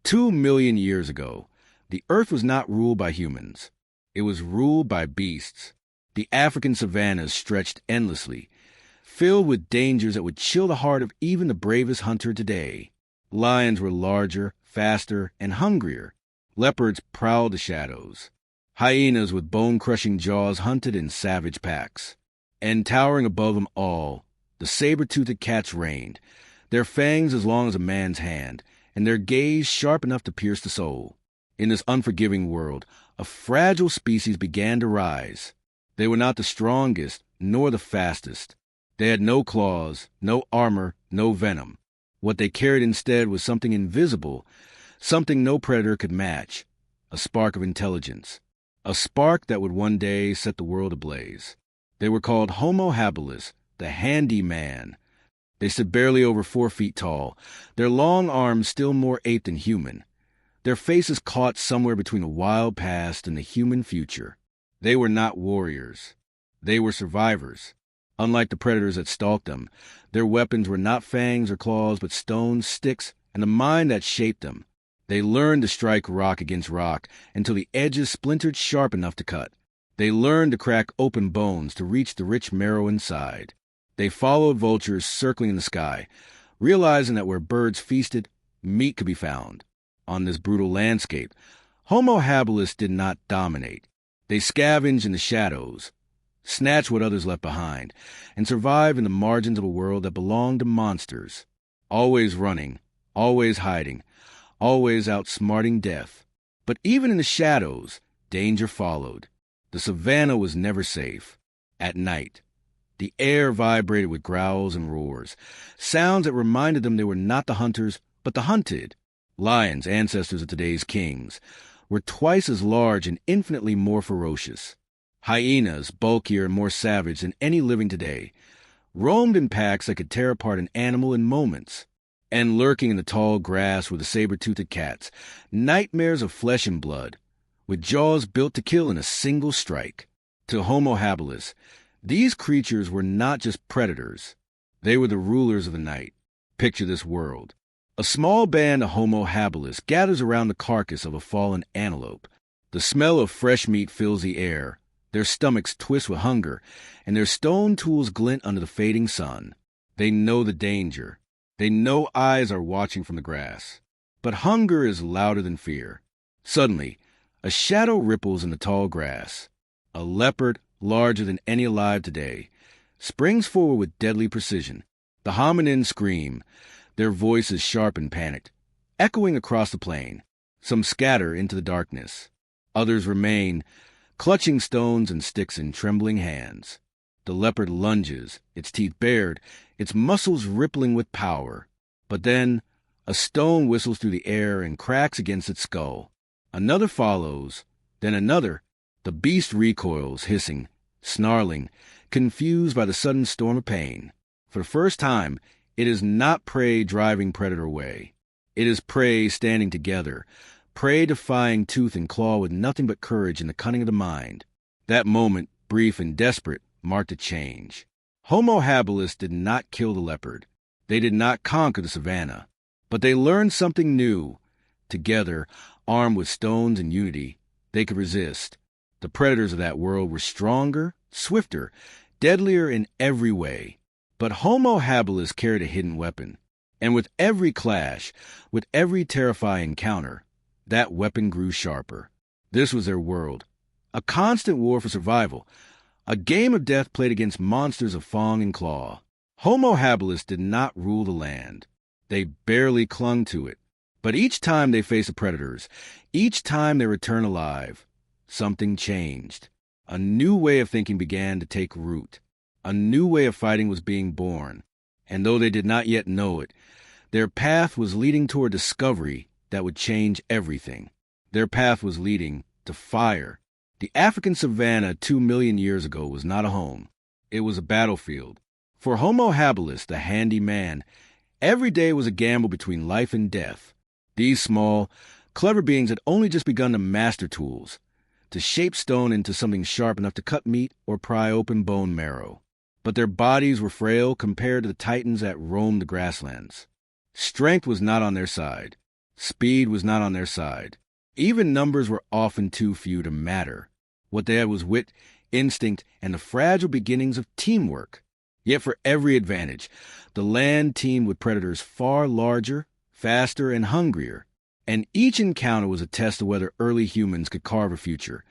2 million years ago, the Earth was not ruled by humans. It was ruled by beasts. The African savannas stretched endlessly, filled with dangers that would chill the heart of even the bravest hunter today. Lions were larger, faster, and hungrier. Leopards prowled the shadows. Hyenas with bone-crushing jaws hunted in savage packs. And towering above them all, the saber-toothed cats reigned, their fangs as long as a man's hand, and their gaze sharp enough to pierce the soul. In this unforgiving world, a fragile species began to rise. They were not the strongest, nor the fastest. They had no claws, no armor, no venom. What they carried instead was something invisible, something no predator could match, a spark of intelligence, a spark that would one day set the world ablaze. They were called Homo habilis, the handy man. They stood barely over 4 feet tall, their long arms still more ape than human, their faces caught somewhere between the wild past and the human future. They were not warriors. They were survivors. Unlike the predators that stalked them, their weapons were not fangs or claws, but stones, sticks, and the mind that shaped them. They learned to strike rock against rock until the edges splintered sharp enough to cut. They learned to crack open bones to reach the rich marrow inside. They followed vultures circling in the sky, realizing that where birds feasted, meat could be found. On this brutal landscape, Homo habilis did not dominate. They scavenged in the shadows, snatched what others left behind, and survived in the margins of a world that belonged to monsters. Always running, always hiding, always outsmarting death. But even in the shadows, danger followed. The savannah was never safe. At night, the air vibrated with growls and roars, sounds that reminded them they were not the hunters, but the hunted. Lions, ancestors of today's kings, were twice as large and infinitely more ferocious. Hyenas, bulkier and more savage than any living today, roamed in packs that could tear apart an animal in moments. And lurking in the tall grass were the saber-toothed cats, nightmares of flesh and blood, with jaws built to kill in a single strike. To Homo habilis, these creatures were not just predators. They were the rulers of the night. Picture this world. A small band of Homo habilis gathers around the carcass of a fallen antelope. The smell of fresh meat fills the air. Their stomachs twist with hunger, and their stone tools glint under the fading sun. They know the danger. They know eyes are watching from the grass. But hunger is louder than fear. Suddenly, a shadow ripples in the tall grass. A leopard, larger than any alive today, springs forward with deadly precision. The hominins scream, their voices sharp and panicked, echoing across the plain. Some scatter into the darkness. Others remain, clutching stones and sticks in trembling hands. The leopard lunges, its teeth bared, its muscles rippling with power. But then, a stone whistles through the air and cracks against its skull. Another follows, then another. The beast recoils, hissing, snarling, confused by the sudden storm of pain. For the first time, it is not prey driving predator away. It is prey standing together, prey defying tooth and claw with nothing but courage and the cunning of the mind. That moment, brief and desperate, marked a change. Homo habilis did not kill the leopard. They did not conquer the savannah. But they learned something new. Together, armed with stones and unity, they could resist. The predators of that world were stronger, swifter, deadlier in every way. But Homo habilis carried a hidden weapon. And with every clash, with every terrifying encounter, that weapon grew sharper. This was their world. A constant war for survival. A game of death played against monsters of fang and claw. Homo habilis did not rule the land. They barely clung to it. But each time they faced the predators, each time they returned alive, something changed. A new way of thinking began to take root. A new way of fighting was being born. And though they did not yet know it, their path was leading toward discovery that would change everything. Their path was leading to fire. The African savannah 2 million years ago was not a home. It was a battlefield. For Homo habilis, the handy man, every day was a gamble between life and death. These small, clever beings had only just begun to master tools, to shape stone into something sharp enough to cut meat or pry open bone marrow. But their bodies were frail compared to the titans that roamed the grasslands. Strength was not on their side. Speed was not on their side. Even numbers were often too few to matter. What they had was wit, instinct, and the fragile beginnings of teamwork. Yet for every advantage, the land teamed with predators far larger, faster, and hungrier. And each encounter was a test of whether early humans could carve a future,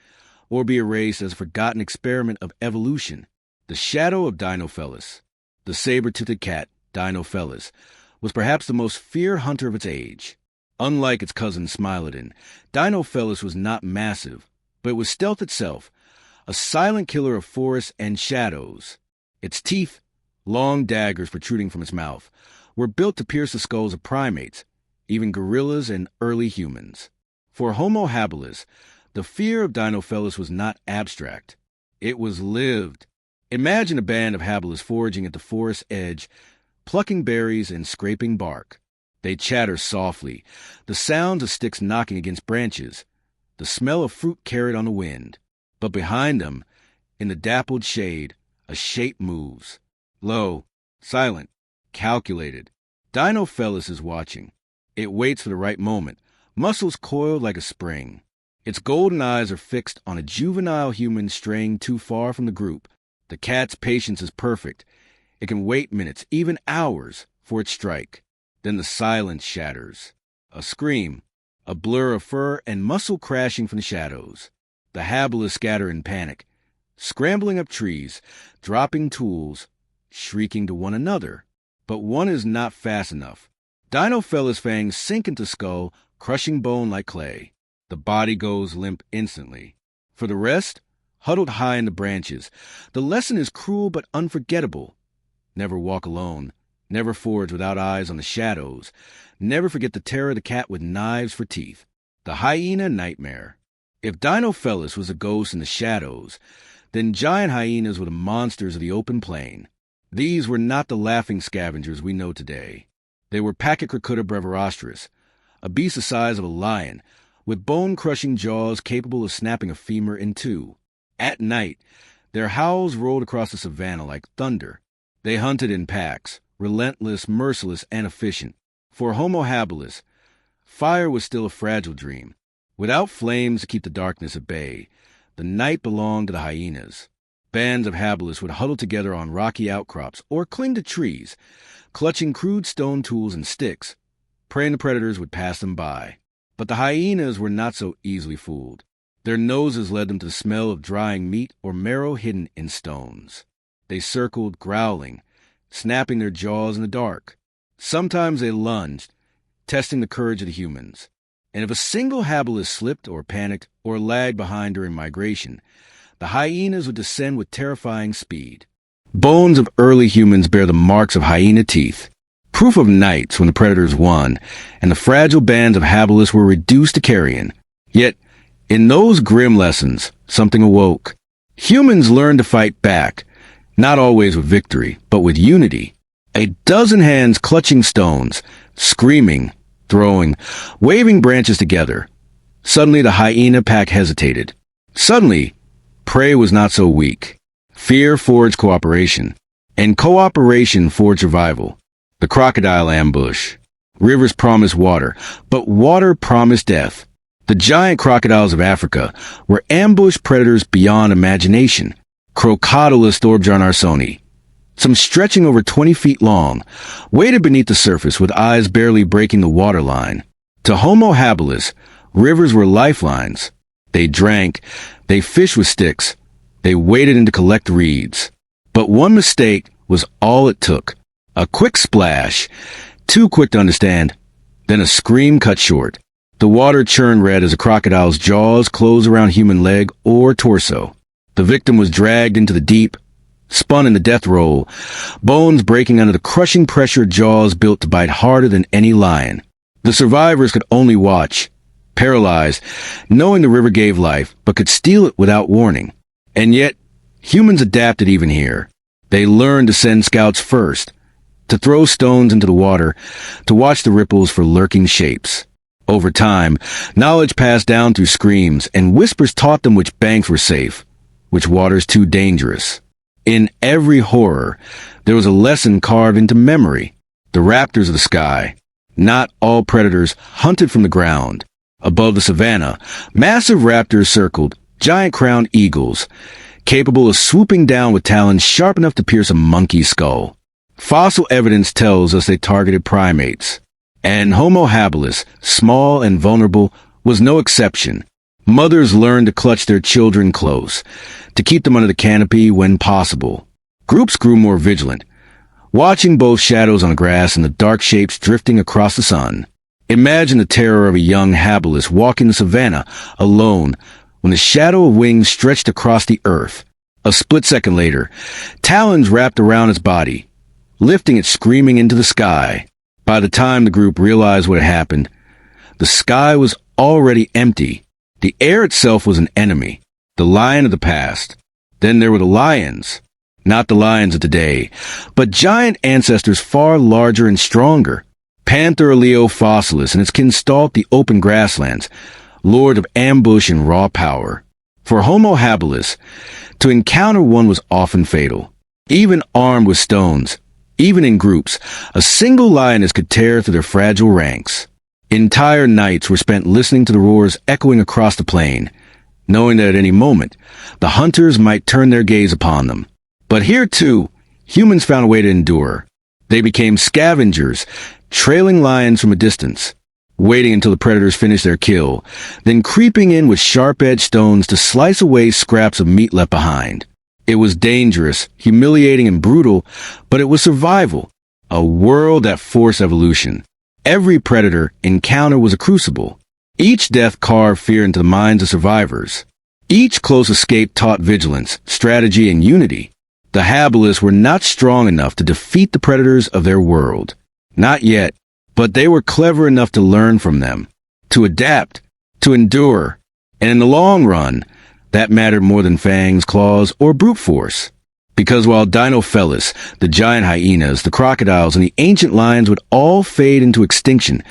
or be erased as a forgotten experiment of evolution. The shadow of Dinofelis, the saber-toothed cat, Dinofelis, was perhaps the most feared hunter of its age. Unlike its cousin Smilodon, Dinofelis was not massive, but it was stealth itself, a silent killer of forests and shadows. Its teeth, long daggers protruding from its mouth, were built to pierce the skulls of primates, even gorillas and early humans. For Homo habilis, the fear of Dinofelis was not abstract. It was lived. Imagine a band of habilis foraging at the forest's edge, plucking berries and scraping bark. They chatter softly, the sounds of sticks knocking against branches, the smell of fruit carried on the wind. But behind them, in the dappled shade, a shape moves. Low, silent, calculated. Dinofelis is watching. It waits for the right moment, muscles coiled like a spring. Its golden eyes are fixed on a juvenile human straying too far from the group. The cat's patience is perfect. It can wait minutes, even hours, for its strike. Then the silence shatters. A scream, a blur of fur and muscle crashing from the shadows. The habilis scatter in panic, scrambling up trees, dropping tools, shrieking to one another. But one is not fast enough. Dinofelis' fangs sink into skull, crushing bone like clay. The body goes limp instantly. For the rest, huddled high in the branches, the lesson is cruel but unforgettable. Never walk alone. Never forage without eyes on the shadows. Never forget the terror of the cat with knives for teeth. The hyena nightmare. If Dinofelis was a ghost in the shadows, then giant hyenas were the monsters of the open plain. These were not the laughing scavengers we know today. They were Pachycrocuta brevirostris, a beast the size of a lion, with bone-crushing jaws capable of snapping a femur in two. At night, their howls rolled across the savannah like thunder. They hunted in packs, relentless, merciless, and efficient. For Homo habilis, fire was still a fragile dream. Without flames to keep the darkness at bay, the night belonged to the hyenas. Bands of habilis would huddle together on rocky outcrops or cling to trees, clutching crude stone tools and sticks. Preying the predators would pass them by. But the hyenas were not so easily fooled. Their noses led them to the smell of drying meat or marrow hidden in stones. They circled, growling, snapping their jaws in the dark. Sometimes they lunged, testing the courage of the humans. And if a single habilis slipped or panicked or lagged behind during migration, the hyenas would descend with terrifying speed. Bones of early humans bear the marks of hyena teeth, proof of nights when the predators won, and the fragile bands of habilis were reduced to carrion. Yet, in those grim lessons, something awoke. Humans learned to fight back, not always with victory, but with unity. A dozen hands clutching stones, screaming, throwing, waving branches together. Suddenly the hyena pack hesitated. Suddenly, prey was not so weak. Fear forged cooperation, and cooperation forged survival. The crocodile ambush. Rivers promised water, but water promised death. The giant crocodiles of Africa were ambushed predators beyond imagination. Crocodiles thorbjarnarsoni, some stretching over 20 feet long, waded beneath the surface with eyes barely breaking the waterline. To Homo habilis, rivers were lifelines. They drank, they fished with sticks, they waded in to collect reeds. But one mistake was all it took. A quick splash, too quick to understand, then a scream cut short. The water churned red as a crocodile's jaws closed around human leg or torso. The victim was dragged into the deep, spun in the death roll, bones breaking under the crushing pressure of jaws built to bite harder than any lion. The survivors could only watch, paralyzed, knowing the river gave life, but could steal it without warning. And yet, humans adapted even here. They learned to send scouts first, to throw stones into the water, to watch the ripples for lurking shapes. Over time, knowledge passed down through screams, and whispers taught them which banks were safe, which waters too dangerous. In every horror, there was a lesson carved into memory. The raptors of the sky, Not all predators hunted from the ground. Above the savannah, massive raptors circled, giant crowned eagles, capable of swooping down with talons sharp enough to pierce a monkey's skull. Fossil evidence tells us they targeted primates. And Homo habilis, small and vulnerable, was no exception. Mothers learned to clutch their children close, to keep them under the canopy when possible. Groups grew more vigilant, watching both shadows on the grass and the dark shapes drifting across the sun. Imagine the terror of a young habilis walking the savannah alone when the shadow of wings stretched across the earth. A split second later, talons wrapped around its body, lifting it screaming into the sky. By the time the group realized what had happened, the sky was already empty. The air itself was an enemy, the lion of the past. Then there were the lions. Not the lions of today, but giant ancestors far larger and stronger. Panther leo fossilis and its kin stalked the open grasslands, lord of ambush and raw power. For Homo habilis, to encounter one was often fatal. Even armed with stones, even in groups, a single lioness could tear through their fragile ranks. Entire nights were spent listening to the roars echoing across the plain, knowing that at any moment, the hunters might turn their gaze upon them. But here, too, humans found a way to endure. They became scavengers, trailing lions from a distance, waiting until the predators finished their kill, then creeping in with sharp-edged stones to slice away scraps of meat left behind. It was dangerous, humiliating, and brutal, but it was survival, a world that forced evolution. Every predator encounter was a crucible. Each death carved fear into the minds of survivors. Each close escape taught vigilance, strategy, and unity. The habilis were not strong enough to defeat the predators of their world. Not yet, but they were clever enough to learn from them, to adapt, to endure, and in the long run, that mattered more than fangs, claws, or brute force. Because while Dinophelus, the giant hyenas, the crocodiles, and the ancient lions would all fade into extinction,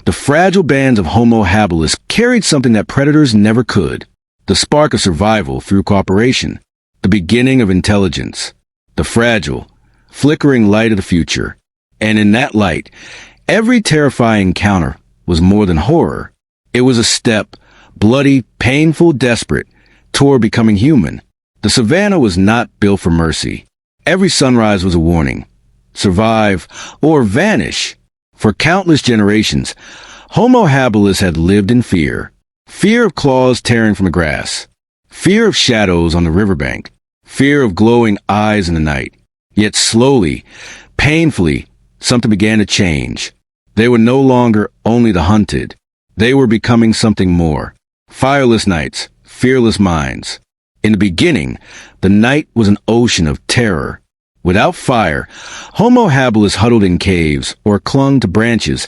the fragile bands of Homo habilis carried something that predators never could: the spark of survival through cooperation, the beginning of intelligence, the fragile, flickering light of the future. And in that light, every terrifying encounter was more than horror. It was a step, bloody, painful, desperate, toward becoming human. The savannah was not built for mercy. Every sunrise was a warning. Survive or vanish. For countless generations, Homo habilis had lived in fear. Fear of claws tearing from the grass. Fear of shadows on the riverbank. Fear of glowing eyes in the night. Yet slowly, painfully, something began to change. They were no longer only the hunted. They were becoming something more. Fireless nights, fearless minds. In the beginning, the night was an ocean of terror. Without fire, Homo habilis huddled in caves or clung to branches,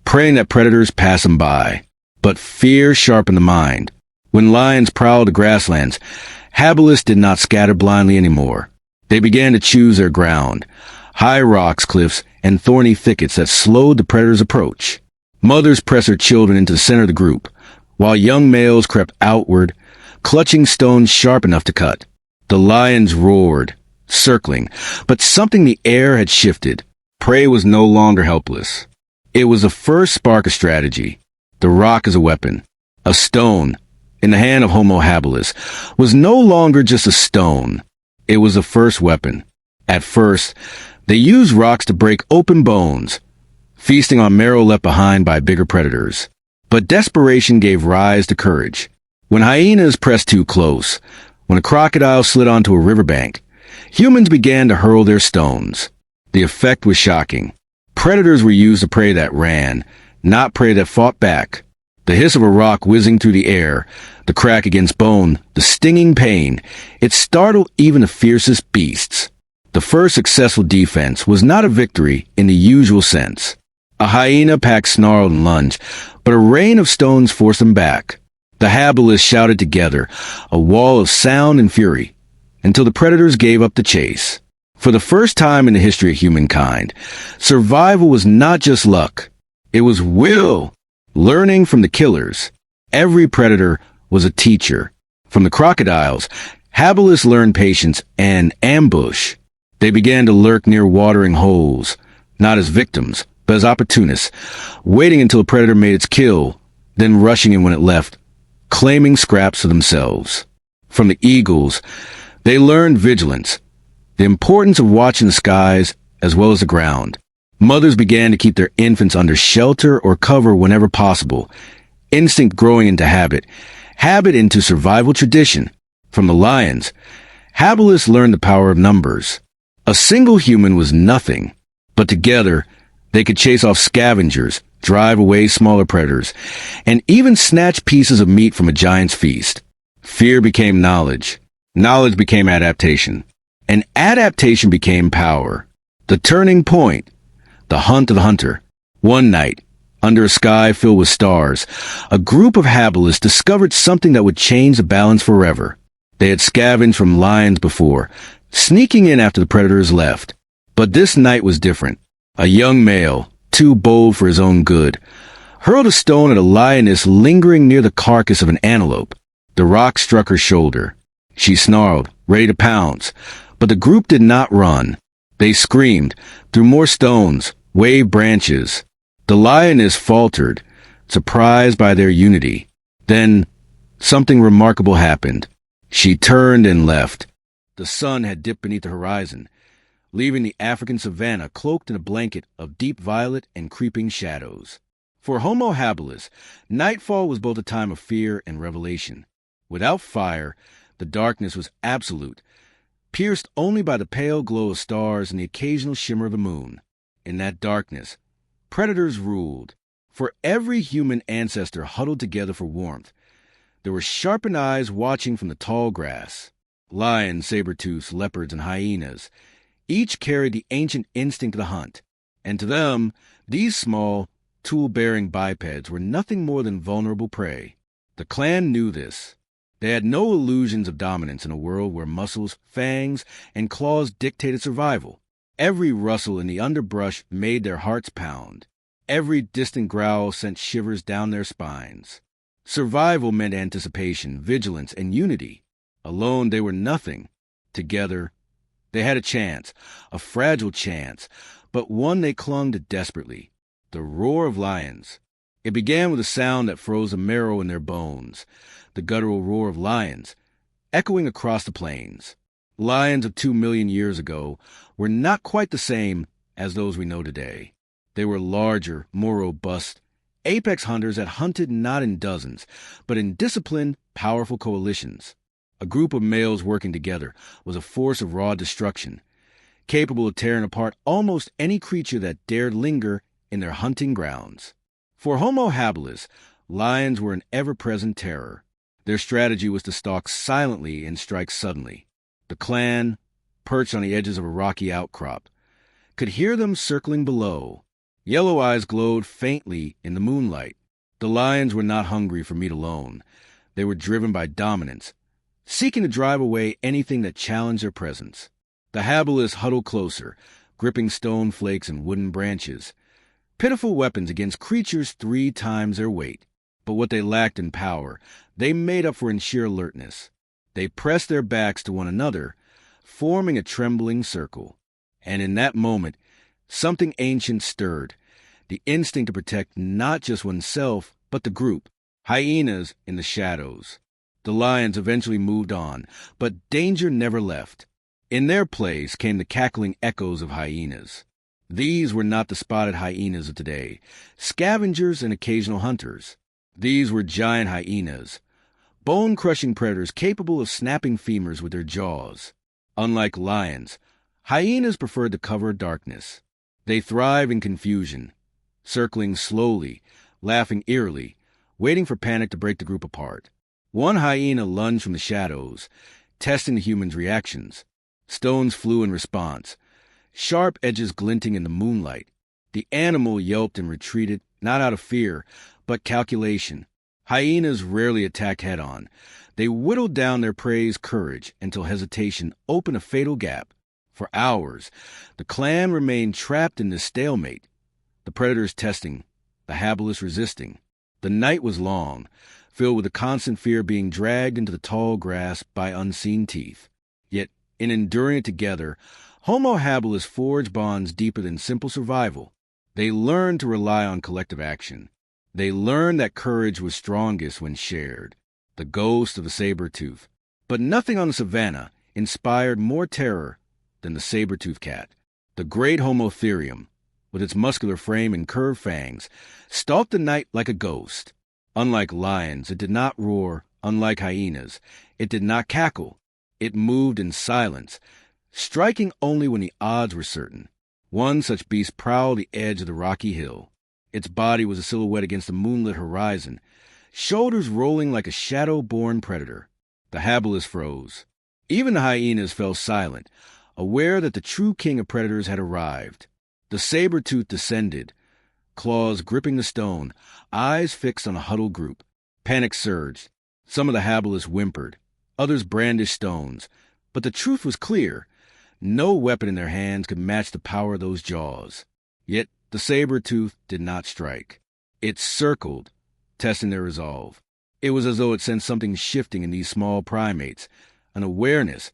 praying that predators pass them by. But fear sharpened the mind. When lions prowled the grasslands, habilis did not scatter blindly anymore. They began to choose their ground: high rocks, cliffs, and thorny thickets that slowed the predator's approach. Mothers pressed their children into the center of the group, while young males crept outward, clutching stones sharp enough to cut. The lions roared, circling, but something in the air had shifted. Prey was no longer helpless. It was the first spark of strategy. The rock as a weapon. A stone, in the hand of Homo habilis, was no longer just a stone. It was the first weapon. At first, they used rocks to break open bones, feasting on marrow left behind by bigger predators. But desperation gave rise to courage. When hyenas pressed too close, when a crocodile slid onto a riverbank, humans began to hurl their stones. The effect was shocking. Predators were used to prey that ran, not prey that fought back. The hiss of a rock whizzing through the air, the crack against bone, the stinging pain, it startled even the fiercest beasts. The first successful defense was not a victory in the usual sense. A hyena pack snarled and lunged, but a rain of stones forced them back. The habilis shouted together, a wall of sound and fury, until the predators gave up the chase. For the first time in the history of humankind, survival was not just luck. It was will, learning from the killers. Every predator was a teacher. From the crocodiles, habilis learned patience and ambush. They began to lurk near watering holes, not as victims, but as opportunists, waiting until a predator made its kill, then rushing in when it left, claiming scraps for themselves. From the eagles, they learned vigilance, the importance of watching the skies as well as the ground. Mothers began to keep their infants under shelter or cover whenever possible, instinct growing into habit, habit into survival tradition. From the lions, Habilis learned the power of numbers. A single human was nothing, but together they could chase off scavengers, drive away smaller predators, and even snatch pieces of meat from a giant's feast. Fear became knowledge. Knowledge became adaptation. And adaptation became power. The turning point. The hunt of the hunter. One night, under a sky filled with stars, a group of Habilis discovered something that would change the balance forever. They had scavenged from lions before, sneaking in after the predators left. But this night was different. A young male, too bold for his own good, hurled a stone at a lioness lingering near the carcass of an antelope. The rock struck her shoulder. She snarled, ready to pounce, but the group did not run. They screamed, threw more stones, waved branches. The lioness faltered, surprised by their unity. Then, something remarkable happened. She turned and left. The sun had dipped beneath the horizon, leaving the African savannah cloaked in a blanket of deep violet and creeping shadows. For Homo habilis, nightfall was both a time of fear and revelation. Without fire, the darkness was absolute, pierced only by the pale glow of stars and the occasional shimmer of the moon. In that darkness, predators ruled. For every human ancestor huddled together for warmth, there were sharpened eyes watching from the tall grass. Lions, saber-tooths, leopards, and hyenas each carried the ancient instinct of the hunt, and to them, these small, tool-bearing bipeds were nothing more than vulnerable prey. The clan knew this. They had no illusions of dominance in a world where muscles, fangs, and claws dictated survival. Every rustle in the underbrush made their hearts pound. Every distant growl sent shivers down their spines. Survival meant anticipation, vigilance, and unity. Alone, they were nothing. Together, they had a chance, a fragile chance, but one they clung to desperately. The roar of lions. It began with a sound that froze the marrow in their bones. The guttural roar of lions, echoing across the plains. Lions of 2 million years ago were not quite the same as those we know today. They were larger, more robust. Apex hunters that hunted not in dozens, but in disciplined, powerful coalitions. A group of males working together was a force of raw destruction, capable of tearing apart almost any creature that dared linger in their hunting grounds. For Homo habilis, lions were an ever-present terror. Their strategy was to stalk silently and strike suddenly. The clan, perched on the edges of a rocky outcrop, could hear them circling below. Yellow eyes glowed faintly in the moonlight. The lions were not hungry for meat alone. They were driven by dominance, seeking to drive away anything that challenged their presence. The habilis huddled closer, gripping stone flakes and wooden branches, pitiful weapons against creatures 3 times their weight. But what they lacked in power, they made up for in sheer alertness. They pressed their backs to one another, forming a trembling circle. And in that moment, something ancient stirred, the instinct to protect not just oneself, but the group. Hyenas in the shadows. The lions eventually moved on, but danger never left. In their place came the cackling echoes of hyenas. These were not the spotted hyenas of today, scavengers and occasional hunters. These were giant hyenas, bone-crushing predators capable of snapping femurs with their jaws. Unlike lions, hyenas preferred the cover of darkness. They thrive in confusion, circling slowly, laughing eerily, waiting for panic to break the group apart. One hyena lunged from the shadows, testing the humans' reactions. Stones flew in response, sharp edges glinting in the moonlight. The animal yelped and retreated, not out of fear, but calculation. Hyenas rarely attacked head-on. They whittled down their prey's courage until hesitation opened a fatal gap. For hours, the clan remained trapped in this stalemate, the predators testing, the habilis resisting. The night was long, filled with the constant fear of being dragged into the tall grass by unseen teeth. Yet, in enduring it together, Homo habilis forged bonds deeper than simple survival. They learned to rely on collective action. They learned that courage was strongest when shared. The ghost of the saber-tooth. But nothing on the savannah inspired more terror than the saber-tooth cat. The great Homo erectus, with its muscular frame and curved fangs, stalked the night like a ghost. Unlike lions, it did not roar. Unlike hyenas, it did not cackle. It moved in silence, striking only when the odds were certain. One such beast prowled the edge of the rocky hill. Its body was a silhouette against the moonlit horizon, shoulders rolling like a shadow-born predator. The habilis froze. Even the hyenas fell silent, aware that the true king of predators had arrived. The saber-tooth descended, claws gripping the stone, eyes fixed on a huddled group. Panic surged. Some of the habilis whimpered. Others brandished stones. But the truth was clear. No weapon in their hands could match the power of those jaws. Yet the saber-tooth did not strike. It circled, testing their resolve. It was as though it sensed something shifting in these small primates, an awareness,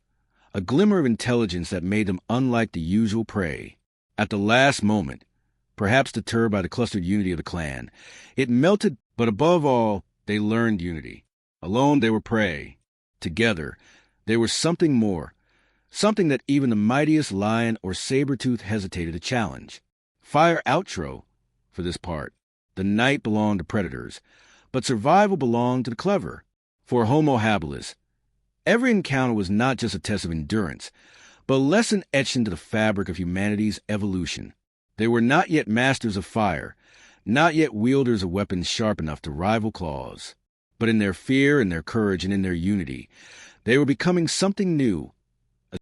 a glimmer of intelligence that made them unlike the usual prey. At the last moment, perhaps deterred by the clustered unity of the clan, it melted, but above all, they learned unity. Alone they were prey. Together, they were something more, something that even the mightiest lion or saber-tooth hesitated to challenge. Fire outro for this part. The night belonged to predators, but survival belonged to the clever. For Homo habilis, every encounter was not just a test of endurance, but a lesson etched into the fabric of humanity's evolution. They were not yet masters of fire, not yet wielders of weapons sharp enough to rival claws. But in their fear, in their courage, and in their unity, they were becoming something new,